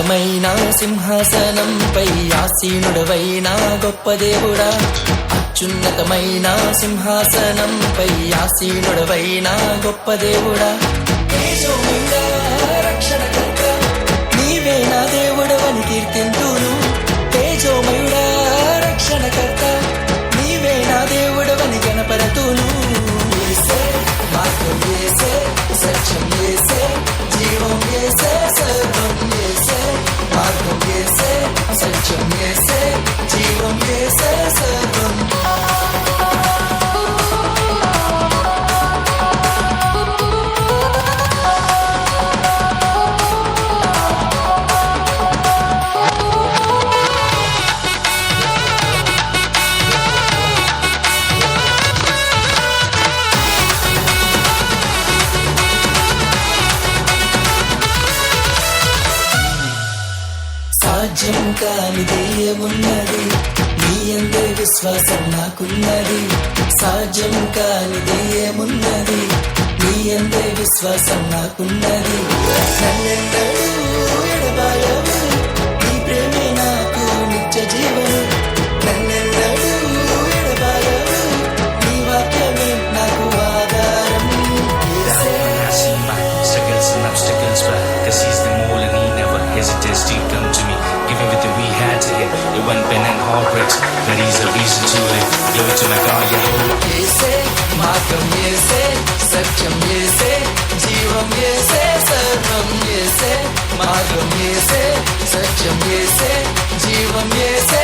అత్యున్నతమైన సింహాసనంపై ఆసీనుడవైన గొప్ప దేవుడా, అత్యున్నతమైన సింహాసనంపై ఆసీనుడవైన గొప్ప దేవుడా, తేజోమయుడా రక్షణకర్త నీవే నా దేవుడవని కీర్తింతును. తేజోమయుడా రక్షణకర్త నీవే నా దేవుడవని గణపరతును. యేసే మార్గం, యేసే సత్యం, యేసే జీవం, యేసే సర్వం, యేసే మార్గం, యేసే సత్యం, యేసే జీవం, యేసే సర్వం. సాధ్యం కానిది ఏమున్నది, నీ యందే విశ్వాసం నాకున్నది. సాధ్యం కానిది ఏమున్నది, నీ యందే విశ్వాసం నాకున్నది. నన్నెన్నడూ ఎడబాయవు, నీ ప్రేమే నాకు నిత్య జీవము. నన్నెన్నడూ ఎడబాయవు, నీ వాక్యమే నాకు ఆధారం. Struggles and obstacles, but cause he's the mole and he never hesitates to come to me. Give everything we had to him. It went pen and heartbreaks, but he's a reason to live. Glory to my God, Yehovah. యేసే మార్గం, యేసే సత్యం, యేసే జీవం, యేసే సర్వం, యేసే మార్గం, యేసే సత్యం, యేసే జీవం, యేసే